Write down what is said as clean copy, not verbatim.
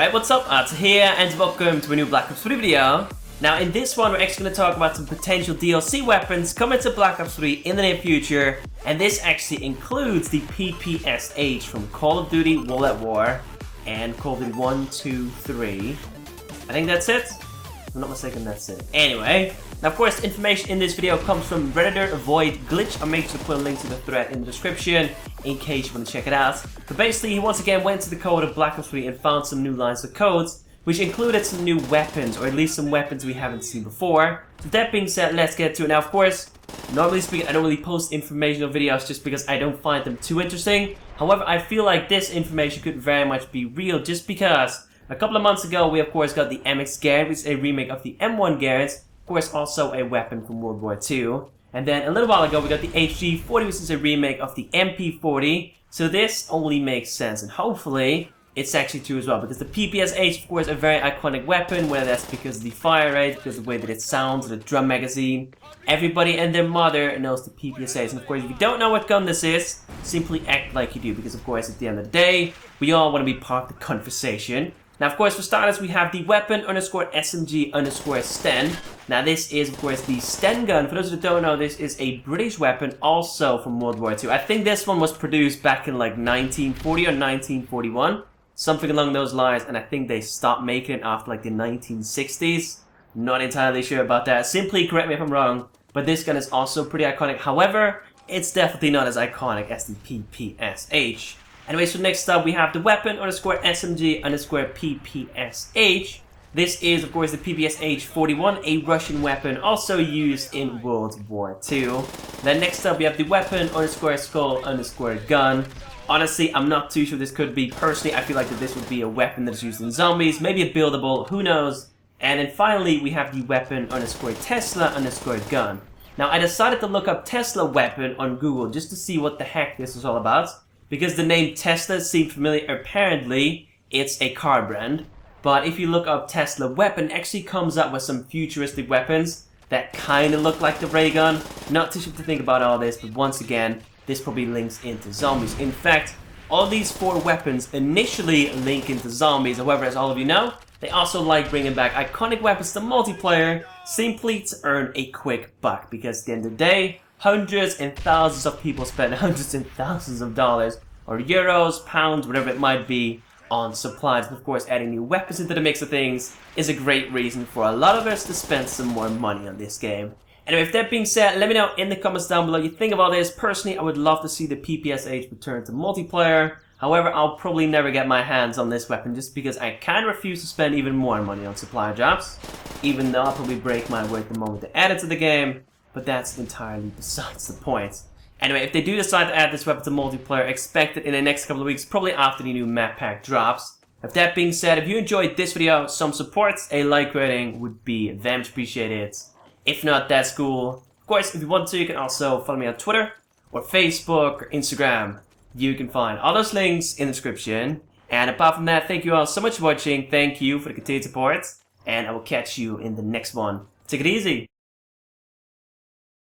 Alright, what's up? It's here and welcome to a new Black Ops 3 video. Now in this one we're actually going to talk about some potential DLC weapons coming to Black Ops 3 in the near future, and this actually includes the PPSH from Call of Duty World at War and Call of Duty 1, 2, 3. I think that's it? If I'm not mistaken, that's it. Anyway, now of course information in this video comes from Redditor Avoid Glitch. I'll make sure to put a link to the thread in the description in case you want to check it out. But basically he once again went to the code of Black Ops 3 and found some new lines of codes, which included some new weapons, or at least some weapons we haven't seen before. So that being said, let's get to it. Now of course, normally speaking I don't really post informational videos just because I don't find them too interesting. However, I feel like this information could very much be real just because a couple of months ago we of course got the MX Garand, which is a remake of the M1 Garand. Of course also a weapon from World War II. And then a little while ago we got the HG40, which is a remake of the MP40. So this only makes sense, and hopefully it's actually true as well, because the PPSH, of course, a very iconic weapon, whether that's because of the fire rate, because of the way that it sounds, or the drum magazine. Everybody and their mother knows the PPSH, and of course if you don't know what gun this is, simply act like you do, because of course at the end of the day, we all want to be part of the conversation. Now of course for starters we have the weapon _SMG Sten. Now this is of course the Sten Gun. For those who don't know, this is a British weapon also from World War II. I think this one was produced back in like 1940 or 1941. Something along those lines, and I think they stopped making it after like the 1960s. Not entirely sure about that. Simply correct me if I'm wrong, but this gun is also pretty iconic. However, it's definitely not as iconic as the PPSH. Anyway, so next up we have the weapon _SMG PPSH. This is of course the PPSH-41, a Russian weapon also used in World War II. Then next up we have the weapon _skull gun. Honestly, I'm not too sure this could be. Personally, I feel like that this would be a weapon that's used in zombies, maybe a buildable, who knows. And then finally we have the weapon Tesla gun. Now I decided to look up Tesla weapon on Google just to see what the heck this was all about, because the name Tesla seemed familiar. Apparently it's a car brand, but if you look up Tesla weapon, it actually comes up with some futuristic weapons that kind of look like the ray gun. Not too sure to think about all this, but once again, this probably links into zombies. In fact, all these 4 weapons initially link into zombies. However, as all of you know, they also like bringing back iconic weapons to multiplayer simply to earn a quick buck, because at the end of the day, hundreds and thousands of people spend hundreds and thousands of dollars, or euros, pounds, whatever it might be, on supplies. And of course, adding new weapons into the mix of things is a great reason for a lot of us to spend some more money on this game. Anyway, with that being said, let me know in the comments down below what you think about this. Personally, I would love to see the PPSH return to multiplayer. However, I'll probably never get my hands on this weapon just because I can't refuse to spend even more money on supply drops. Even though I'll probably break my word the moment to add it to the game. But that's entirely besides the point. Anyway, if they do decide to add this weapon to multiplayer, expect it in the next couple of weeks, probably after the new map pack drops. With that being said, if you enjoyed this video, some support, a like rating would be very much appreciated. If not, that's cool. Of course, if you want to, you can also follow me on Twitter, or Facebook, or Instagram. You can find all those links in the description. And apart from that, thank you all so much for watching. Thank you for the continued support. And I will catch you in the next one. Take it easy.